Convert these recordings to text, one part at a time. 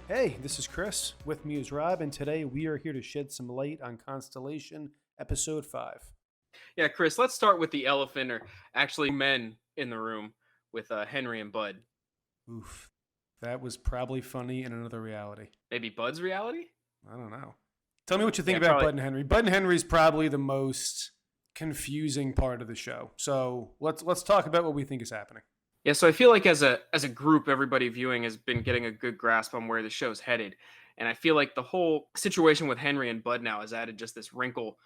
Hey, this is Chris. With me is Rob, and today we are here to shed some light on Constellation, Episode 5. Yeah, Chris, let's start with the elephant, or actually men in the room with Henry and Bud. Oof. That was probably funny in another reality. Maybe Bud's reality? I don't know. Tell me what you think Yeah, about probably. Bud and Henry. Bud and Henry is probably the most confusing part of the show. So let's talk about what we think is happening. Yeah, so I feel like as a group, everybody viewing has been getting a good grasp on where the show's headed. And I feel like the whole situation with Henry and Bud now has added just this wrinkle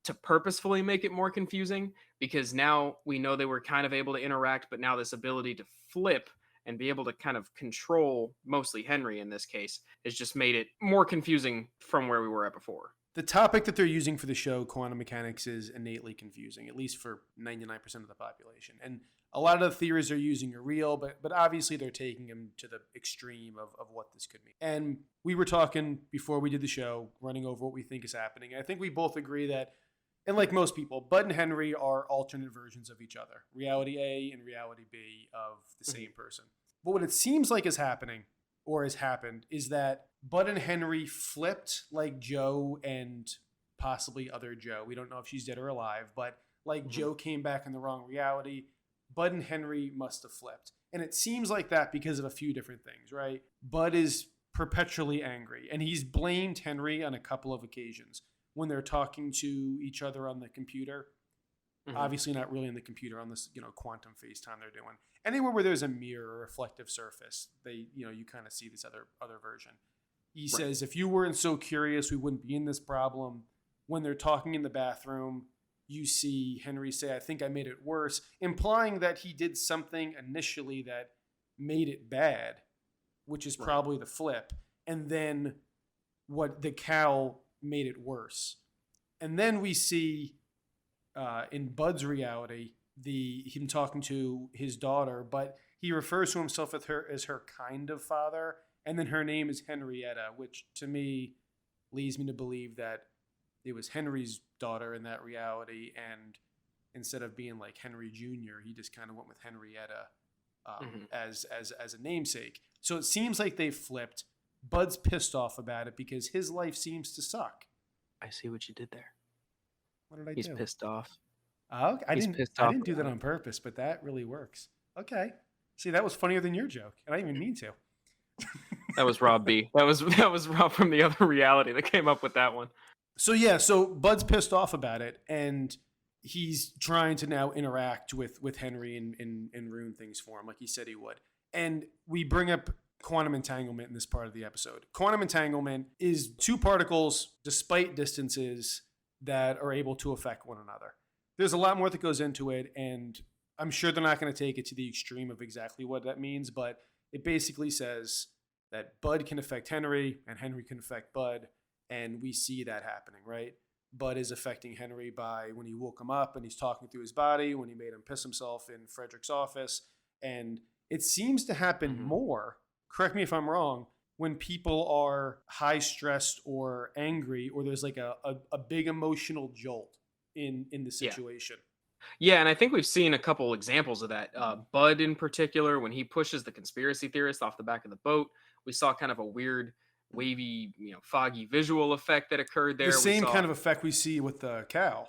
to purposefully make it more confusing, because now we know they were kind of able to interact, but now this ability to flip and be able to kind of control mostly Henry in this case has just made it more confusing from where we were at before. The topic that they're using for the show, quantum mechanics, is innately confusing, at least for 99% of the population. And a lot of the theories they're using are real, but obviously they're taking them to the extreme of what this could mean. And we were talking before we did the show, running over what we think is happening. And I think we both agree that, and like most people, Bud and Henry are alternate versions of each other. Reality A and reality B of the same person. But what it seems like is happening, or has happened, is that Bud and Henry flipped like Joe and possibly other Joe. We don't know if she's dead or alive, but like Joe came back in the wrong reality. Bud and Henry must have flipped. And it seems like that because of a few different things, right? Bud is perpetually angry, and he's blamed Henry on a couple of occasions when they're talking to each other on the computer. Obviously not really in the computer, on this, quantum FaceTime they're doing. Anywhere where there's a mirror or reflective surface, they, you kind of see this other version. He says, if you weren't so curious, we wouldn't be in this problem. When they're talking in the bathroom, you see Henry say, I think I made it worse, implying that he did something initially that made it bad, which is probably the flip. And then what the cow made it worse. And then we see in Bud's reality, him talking to his daughter, but he refers to himself as her kind of father, and then her name is Henrietta, which to me leads me to believe that it was Henry's daughter in that reality, and instead of being like Henry Jr., he just kind of went with Henrietta as a namesake. So it seems like they flipped. Bud's pissed off about it because his life seems to suck. I see what you did there. What did I He's do? pissed off. Oh, I He's didn't. pissed I off didn't do that about on purpose, but that really works. Okay. See, that was funnier than your joke, and I didn't even mean to. That was Rob B. That was Rob from the other reality that came up with that one. So Bud's pissed off about it, and he's trying to now interact with Henry and ruin things for him, like he said he would. And we bring up quantum entanglement in this part of the episode. Quantum entanglement is two particles, despite distances, that are able to affect one another. There's a lot more that goes into it, and I'm sure they're not going to take it to the extreme of exactly what that means, but it basically says that Bud can affect Henry, and Henry can affect Bud, and we see that happening, right? Bud is affecting Henry by when he woke him up and he's talking through his body, when he made him piss himself in Frederick's office, and it seems to happen more, correct me if I'm wrong, when people are high stressed or angry, or there's like a big emotional jolt in the situation. Yeah, and I think we've seen a couple examples of that. Bud, in particular, when he pushes the conspiracy theorist off the back of the boat, we saw kind of a weird, wavy, foggy visual effect that occurred there. The same we saw, kind of effect we see with the cow,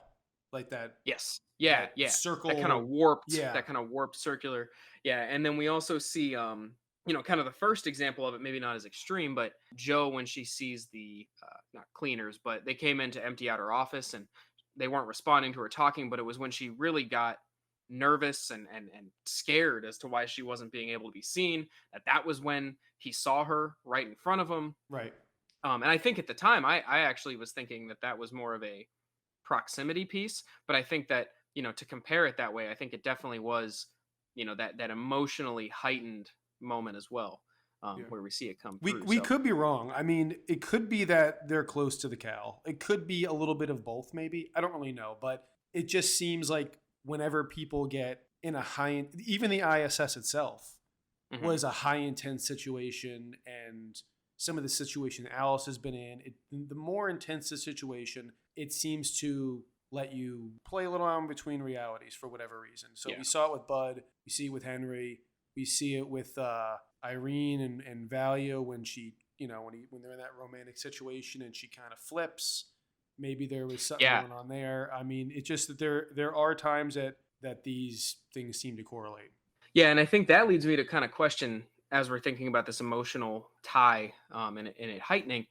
like that. Yes. Yeah, that yeah. circle. That kind of warped, Yeah. that kind of warped circular. Yeah, and then we also see, kind of the first example of it, maybe not as extreme, but Joe, when she sees the not cleaners, but they came in to empty out her office and they weren't responding to her talking, but it was when she really got nervous and scared as to why she wasn't being able to be seen, that was when he saw her right in front of him. Right. And I think at the time, I actually was thinking that was more of a proximity piece, but I think that, to compare it that way, I think it definitely was, that emotionally heightened moment as well, where we see it come through. We could be wrong. I mean, it could be that they're close to the cow. It could be a little bit of both, maybe. I don't really know, but it just seems like whenever people get in a high, even the ISS itself was a high intense situation, and some of the situation Alice has been in, the more intense the situation, it seems to let you play a little on between realities for whatever reason. So we saw it with Bud, we see it with Henry, we see it with Irene and Valia when she when they're in that romantic situation and she kind of flips, maybe there was something Yeah. going on there. I mean, it's just that there are times that these things seem to correlate. Yeah, and I think that leads me to kind of question, as we're thinking about this emotional tie, and it heightening.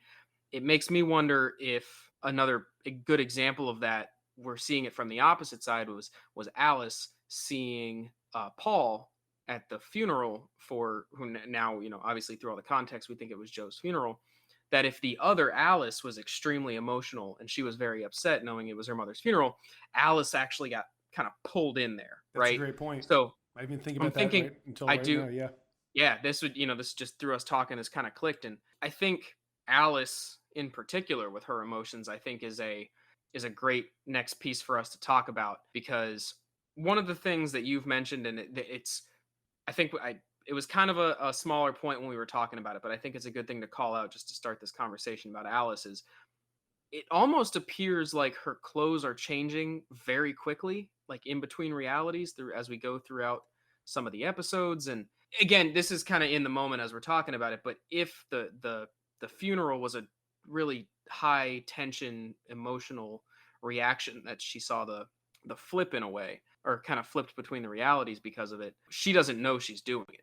It makes me wonder if a good example of that, we're seeing it from the opposite side, was Alice seeing Paul at the funeral for who now, obviously through all the context we think it was Joe's funeral. That if the other Alice was extremely emotional and she was very upset knowing it was her mother's funeral, Alice actually got kind of pulled in there, That's a right? great point. So I didn't think I'm about that thinking, right until I right do. now. Yeah. Yeah, this just through us talking has kind of clicked, and I think Alice in particular with her emotions, I think is a great next piece for us to talk about, because one of the things that you've mentioned, and it's I think it was kind of a smaller point when we were talking about it, but I think it's a good thing to call out just to start this conversation about Alice. Is it almost appears like her clothes are changing very quickly, like in between realities through as we go throughout some of the episodes. And again, this is kind of in the moment as we're talking about it, but if the funeral was a really high tension emotional reaction, that she saw the flip in a way, or kind of flipped between the realities because of it, she doesn't know she's doing it.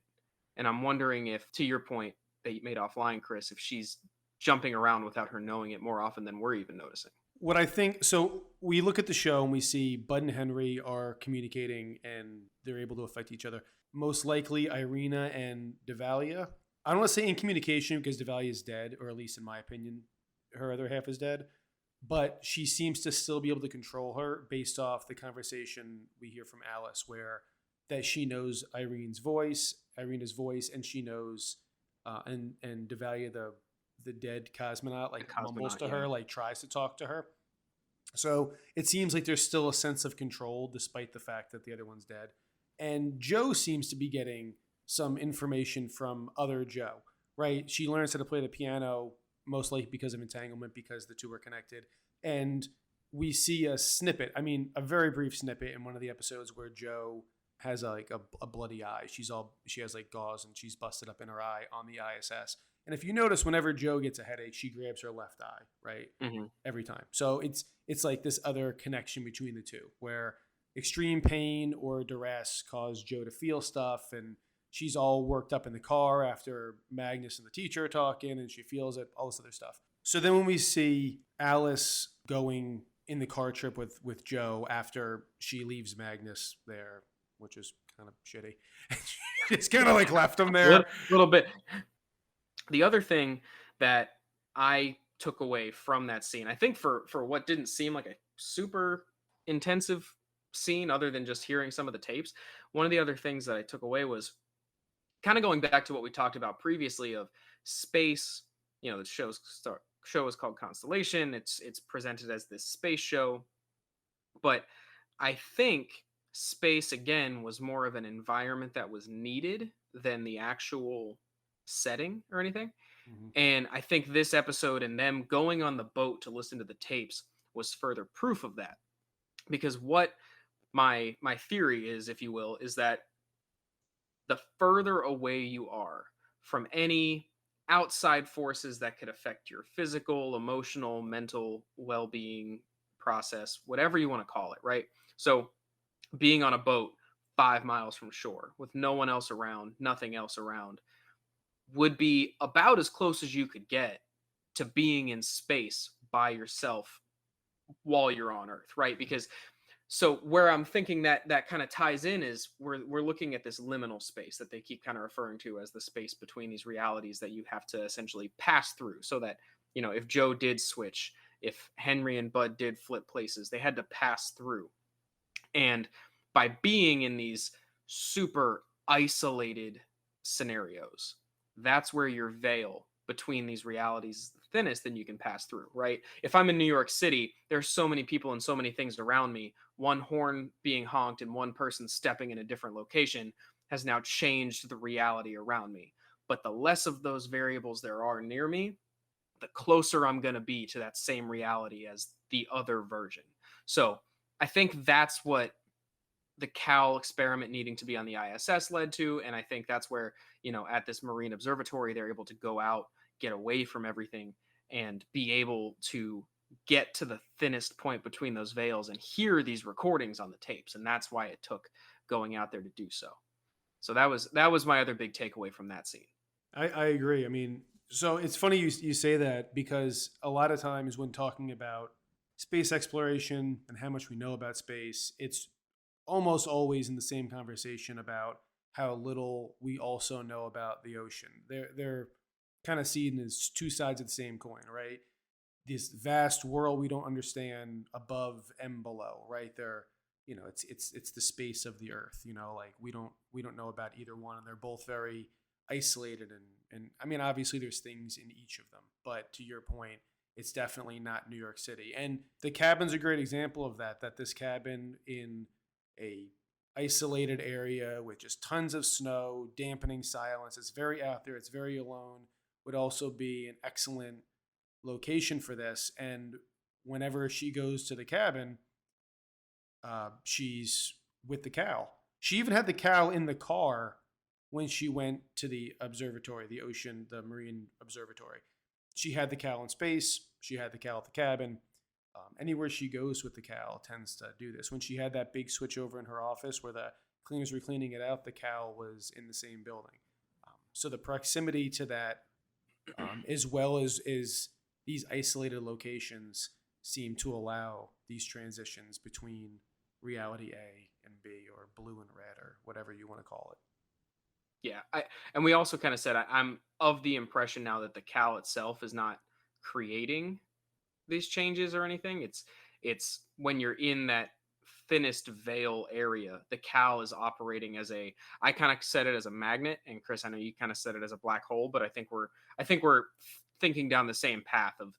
And I'm wondering if, to your point that you made offline, Chris, if she's jumping around without her knowing it more often than we're even noticing. What I think, so we look at the show and we see Bud and Henry are communicating and they're able to affect each other. Most likely Irena and Devalia. I don't want to say in communication because Devalia is dead, or at least in my opinion, her other half is dead. But she seems to still be able to control her based off the conversation we hear from Alice, where that she knows Irena's voice, and she knows, and Devalia, the dead cosmonaut, The like mumbles cosmonaut, to yeah. her, like tries to talk to her. So it seems like there's still a sense of control despite the fact that the other one's dead. And Joe seems to be getting some information from other Joe, right? She learns how to play the piano, most likely because of entanglement, because the two are connected. And we see a snippet, I mean, a very brief snippet in one of the episodes where Joe has a bloody eye. She has like gauze and she's busted up in her eye on the ISS. And if you notice, whenever Joe gets a headache, she grabs her left eye, right? Hmm. Every time. So it's like this other connection between the two, where extreme pain or duress cause Joe to feel stuff, and she's all worked up in the car after Magnus and the teacher are talking, and she feels it, all this other stuff. So then when we see Alice going in the car trip with Joe after she leaves Magnus there, which is kind of shitty. She's kind of like left him there. Little bit. The other thing that I took away from that scene, I think for what didn't seem like a super intensive scene, other than just hearing some of the tapes, one of the other things that I took away was kind of going back to what we talked about previously of space. The show is called Constellation. It's presented as this space show, but I think space again was more of an environment that was needed than the actual setting or anything. Mm-hmm. And I think this episode and them going on the boat to listen to the tapes was further proof of that. Because what my theory is, if you will, is that the further away you are from any outside forces that could affect your physical, emotional, mental well-being process, whatever you want to call it, right? So being on a boat 5 miles from shore with no one else around, nothing else around, would be about as close as you could get to being in space by yourself while you're on Earth, right? Because so where I'm thinking that kind of ties in is we're looking at this liminal space that they keep kind of referring to as the space between these realities that you have to essentially pass through, so that if Joe did switch, if Henry and Bud did flip places, they had to pass through. And by being in these super isolated scenarios, that's where your veil between these realities is the thinnest, then you can pass through, right? If I'm in New York City, there's so many people and so many things around me. One horn being honked and one person stepping in a different location has now changed the reality around me. But the less of those variables there are near me, the closer I'm going to be to that same reality as the other version. So I think that's what the Cal experiment needing to be on the ISS led to. And I think that's where, at this marine observatory, they're able to go out, get away from everything and be able to get to the thinnest point between those veils and hear these recordings on the tapes. And that's why it took going out there to do so. So that was my other big takeaway from that scene. I agree. I mean, so it's funny you say that, because a lot of times when talking about space exploration and how much we know about space, it's almost always in the same conversation about how little we also know about the ocean. They're kind of seen as two sides of the same coin, right? This vast world we don't understand above and below, right? It's the space of the earth, like we don't know about either one, and they're both very isolated, and I mean, obviously there's things in each of them, but to your point, it's definitely not New York City. And the cabin's a great example of that this cabin in a isolated area with just tons of snow, dampening silence, it's very out there, it's very alone, would also be an excellent location for this. And whenever she goes to the cabin, she's with the cow. She even had the cow in the car when she went to the observatory, the marine observatory. She had the cow in space. She had the cow at the cabin. Anywhere she goes with the cow tends to do this. When she had that big switch over in her office where the cleaners were cleaning it out, the cow was in the same building. So the proximity to that, as well as these isolated locations, seem to allow these transitions between reality A and B, or blue and red, or whatever you want to call it. Yeah, and we also kind of said I'm of the impression now that the cow itself is not creating these changes or anything. It's when you're in that thinnest veil area, the cow is operating as I kind of said it as a magnet, and Chris, I know you kind of said it as a black hole, but I think we're thinking down the same path of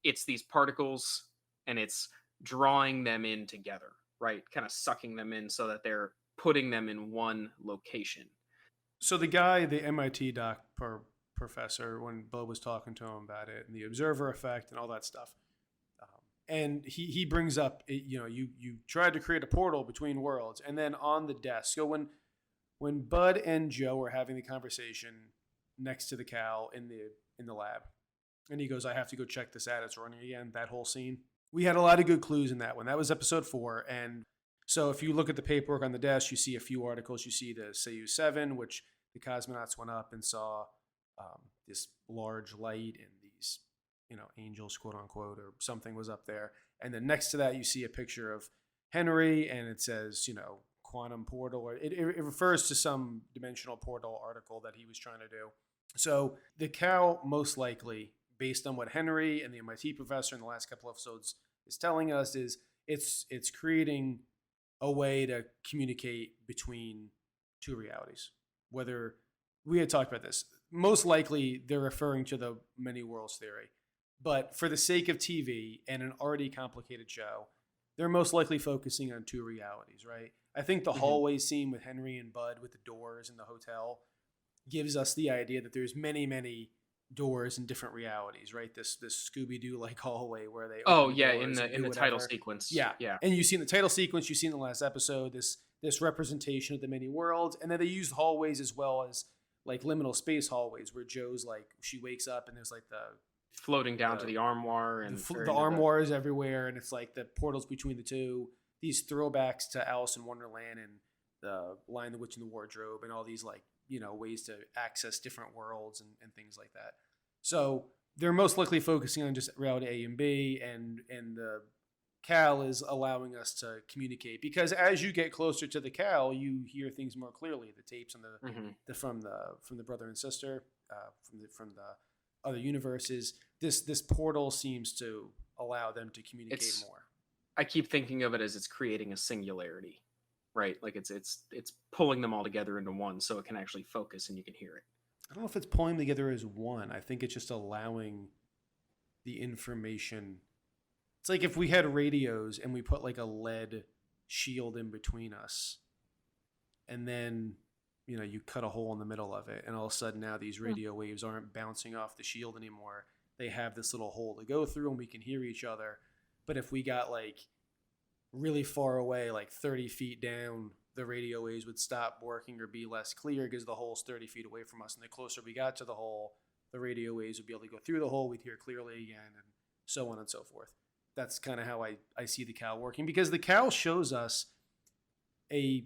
it's these particles and it's drawing them in together, right? Kind of sucking them in so that they're putting them in one location. So the guy, the MIT professor, when Bo was talking to him about it and the observer effect and all that stuff, and he brings up, you tried to create a portal between worlds, and then on the desk. So when Bud and Joe are having the conversation next to the cow in the lab, and he goes, "I have to go check this out. It's running again." That whole scene, we had a lot of good clues in that one. That was episode 4, and so if you look at the paperwork on the desk, you see a few articles. You see the Soyuz 7, which the cosmonauts went up and saw this large light and these, angels, quote unquote, or something was up there. And then next to that, you see a picture of Henry, and it says, quantum portal, or it refers to some dimensional portal article that he was trying to do. So the cow, most likely, based on what Henry and the MIT professor in the last couple of episodes is telling us, is it's creating a way to communicate between two realities. Whether we had talked about this, most likely they're referring to the many worlds theory, but for the sake of TV and an already complicated show, they're most likely focusing on two realities, right? I think the hallway scene with Henry and Bud with the doors in the hotel gives us the idea that there's many, many doors in different realities, right? This Scooby-Doo like hallway where they Oh open yeah, doors in the and do title whatever. sequence. Yeah. Yeah. And you see in the title sequence, you see in the last episode, this representation of the many worlds. And then they use hallways as well as like liminal space hallways where Joe's like, she wakes up and there's like Floating down to the armoire and the armoire is everywhere, and it's like the portals between the two. These throwbacks to Alice in Wonderland and the Lion, the Witch, and the Wardrobe, and all these like ways to access different worlds and things like that. So they're most likely focusing on just reality A and B, and the Cal is allowing us to communicate, because as you get closer to the Cal, you hear things more clearly. The tapes on the from the brother and sister, from the other universes. This portal seems to allow them to communicate more. I keep thinking of it as it's creating a singularity, right? Like it's pulling them all together into one, so it can actually focus and you can hear it. I don't know if it's pulling them together as one. I think it's just allowing the information. It's like if we had radios and we put like a lead shield in between us, and then you cut a hole in the middle of it, and all of a sudden now these radio waves aren't bouncing off the shield anymore. They have this little hole to go through and we can hear each other. But if we got like really far away, like 30 feet down, the radio waves would stop working or be less clear because the hole's 30 feet away from us. And the closer we got to the hole, the radio waves would be able to go through the hole. We'd hear clearly again, and so on and so forth. That's kind of how I see the cowl working, because the cowl shows us a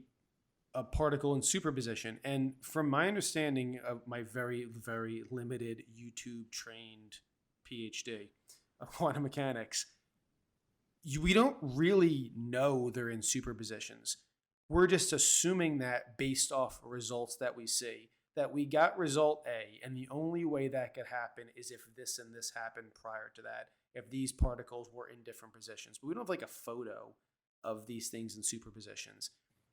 particle in superposition. And from my understanding of my very, very limited YouTube trained PhD of quantum mechanics, we don't really know they're in superpositions. We're just assuming that based off results that we see, that we got result A, and the only way that could happen is if this and this happened prior to that, if these particles were in different positions. But we don't have like a photo of these things in superpositions.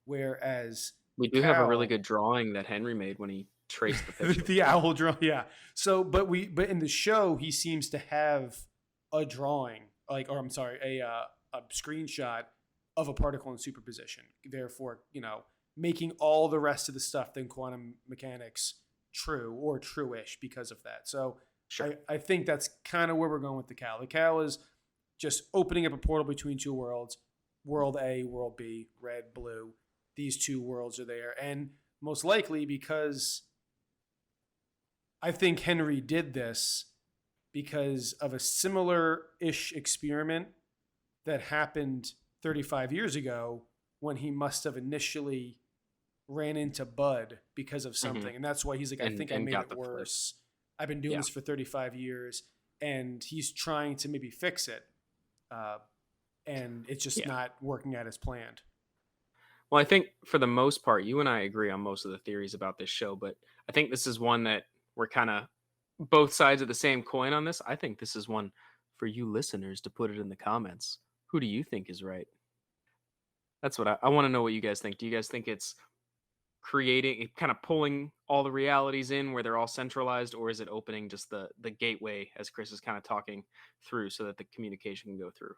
Whereas We do have a really good drawing that Henry made when he traced the picture. the owl drawing, yeah. So, but in the show, he seems to have a drawing, a screenshot of a particle in superposition. Therefore, making all the rest of the stuff in quantum mechanics true or true-ish because of that. So, sure. I think that's kind of where we're going with the cowl. The cowl is just opening up a portal between two worlds, world A, world B, red, blue. These two worlds are there. And most likely because I think Henry did this because of a similar-ish experiment that happened 35 years ago when he must have initially ran into Bud because of something. Mm-hmm. And that's why he's like, I think I made it worse. I've been doing this for 35 years. And he's trying to maybe fix it. And it's just not working out as planned. Well, I think for the most part, you and I agree on most of the theories about this show, but I think this is one that we're kind of both sides of the same coin on this. I think this is one for you listeners to put it in the comments. Who do you think is right? That's what I want to know what you guys think. Do you guys think it's kind of pulling all the realities in where they're all centralized, or is it opening just the gateway, as Chris is kind of talking through, so that the communication can go through?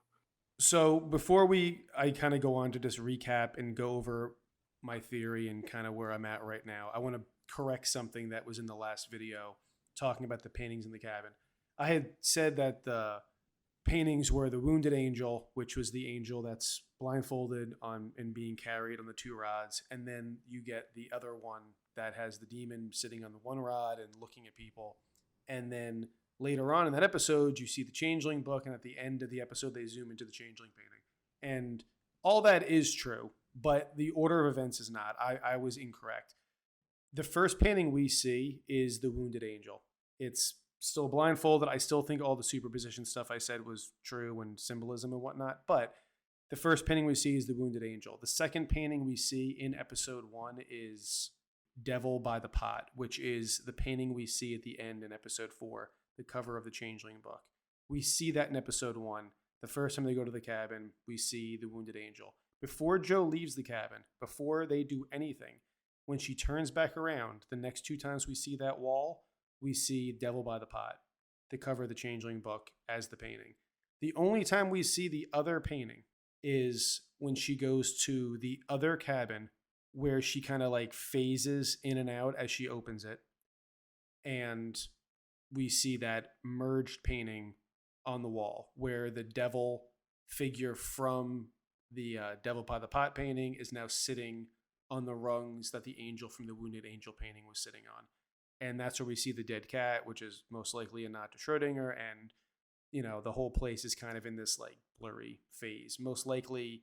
So before I kind of go on to just recap and go over my theory and kind of where I'm at right now, I want to correct something that was in the last video talking about the paintings in the cabin. I had said that the paintings were the wounded angel, which was the angel that's blindfolded on and being carried on the two rods. And then you get the other one that has the demon sitting on the one rod and looking at people. And then later on in that episode, you see the Changeling book, and at the end of the episode, they zoom into the Changeling painting. And all that is true, but the order of events is not. I was incorrect. The first painting we see is the Wounded Angel. It's still blindfolded. I still think all the superposition stuff I said was true and symbolism and whatnot, but the first painting we see is the Wounded Angel. The second painting we see in episode 1 is Devil by the Pot, which is the painting we see at the end in episode 4. The cover of the Changeling book. We see that in episode 1. The first time they go to the cabin, we see the Wounded Angel. Before Joe leaves the cabin, before they do anything, when she turns back around, the next 2 times we see that wall, we see Devil by the Pot, the cover of the Changeling book, as the painting. The only time we see the other painting is when she goes to the other cabin, where she kind of like phases in and out as she opens it. And we see that merged painting on the wall where the devil figure from the Devil by the Pot painting is now sitting on the rungs that the angel from the Wounded Angel painting was sitting on. And that's where we see the dead cat, which is most likely a nod to Schrodinger. And, the whole place is kind of in this like blurry phase, most likely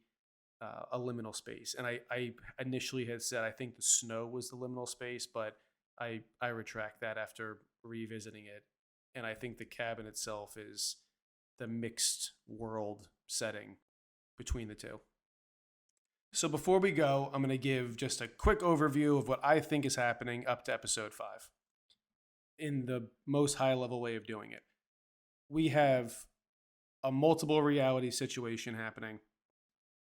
a liminal space. And I initially had said I think the snow was the liminal space, but I retract that after revisiting it. And I think the cabin itself is the mixed world setting between the two. So before we go, I'm going to give just a quick overview of what I think is happening up to episode 5 in the most high level way of doing it. We have a multiple reality situation happening.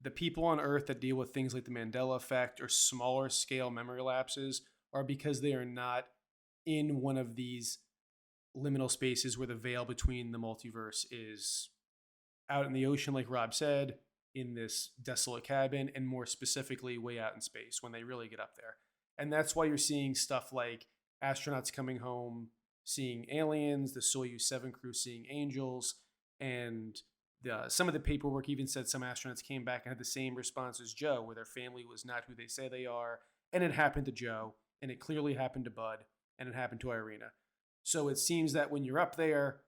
The people on Earth that deal with things like the Mandela effect or smaller scale memory lapses are because they are not in one of these liminal spaces where the veil between the multiverse is out in the ocean, like Rob said, in this desolate cabin, and more specifically way out in space when they really get up there. And that's why you're seeing stuff like astronauts coming home, seeing aliens, the Soyuz 7 crew seeing angels, and some of the paperwork even said some astronauts came back and had the same response as Joe, where their family was not who they say they are. And it happened to Joe, and it clearly happened to Bud, and it happened to Irena. So it seems that when you're up there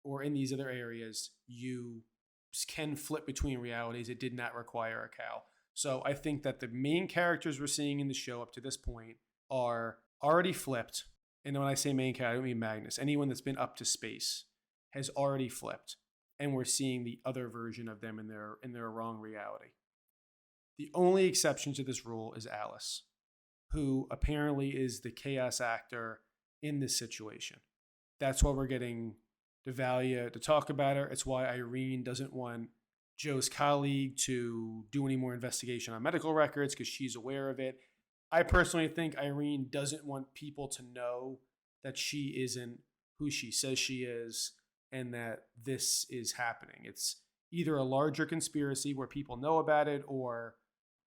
or in these other areas, you can flip between realities. It did not require a cow. So I think that the main characters we're seeing in the show up to this point are already flipped. And when I say main character, I don't mean Magnus. Anyone that's been up to space has already flipped. And we're seeing the other version of them in their wrong reality. The only exception to this rule is Alice, who apparently is the chaos actor in this situation. That's why we're getting Devalia to talk about her. It's why Irene doesn't want Joe's colleague to do any more investigation on medical records because she's aware of it. I personally think Irene doesn't want people to know that she isn't who she says she is and that this is happening. It's either a larger conspiracy where people know about it, or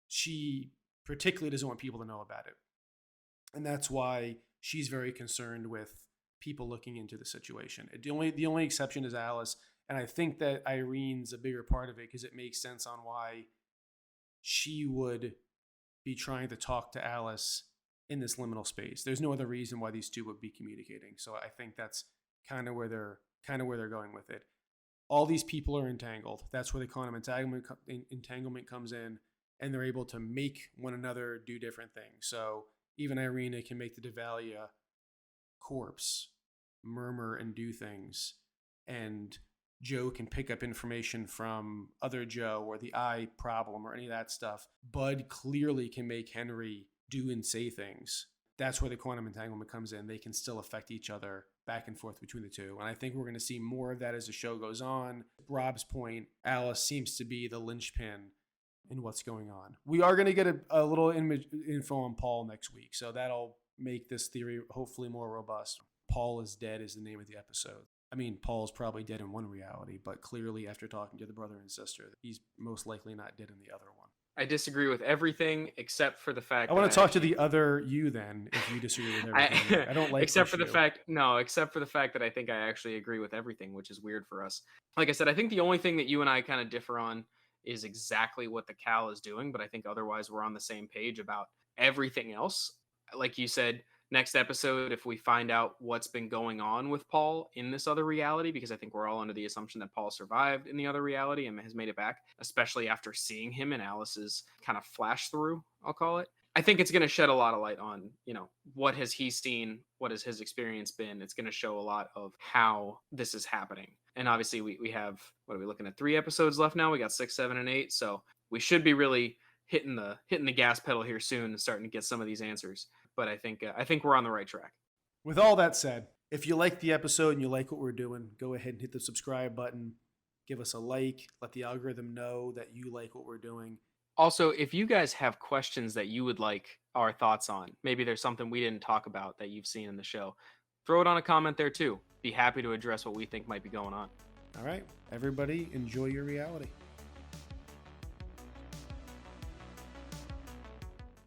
she particularly doesn't want people to know about it. And that's why she's very concerned with people looking into the situation. The only exception is Alice, and I think that Irene's a bigger part of it because it makes sense on why she would be trying to talk to Alice in this liminal space. There's no other reason why these two would be communicating. So I think that's kind of where they're going with it. All these people are entangled. That's where the quantum entanglement comes in, and they're able to make one another do different things. So even Irena can make the Devalia corpse murmur and do things, and Joe can pick up information from other Joe or the eye problem or any of that stuff. Bud clearly can make Henry do and say things. That's where the quantum entanglement comes in. They can still affect each other back and forth between the two. And I think we're going to see more of that as the show goes on. Rob's point, Alice seems to be the linchpin in what's going on. We are going to get a little info on Paul next week, so that'll make this theory hopefully more robust. Paul is dead is the name of the episode. I mean, Paul's probably dead in one reality, but clearly after talking to the brother and sister, he's most likely not dead in the other one. I disagree with everything except for the fact I want to talk to the other you then, if you disagree with everything. I don't like except for the fact that I think I actually agree with everything, which is weird for us. Like I said, I think the only thing that you and I kind of differ on is exactly what the Cal is doing, but I think otherwise we're on the same page about everything else. Like you said, next episode, if we find out what's been going on with Paul in this other reality, because I think we're all under the assumption that Paul survived in the other reality and has made it back, especially after seeing him in Alice's kind of flash through, I'll call it. I think it's going to shed a lot of light on, what has he seen? What has his experience been? It's going to show a lot of how this is happening. And obviously we have, what are we looking at? 3 episodes left now. We got 6, 7, and 8. So we should be really hitting the gas pedal here soon and starting to get some of these answers. But I think we're on the right track. With all that said, if you like the episode and you like what we're doing, go ahead and hit the subscribe button. Give us a like. Let the algorithm know that you like what we're doing. Also, if you guys have questions that you would like our thoughts on, maybe there's something we didn't talk about that you've seen in the show, throw it on a comment there too. Be happy to address what we think might be going on. All right, everybody, enjoy your reality.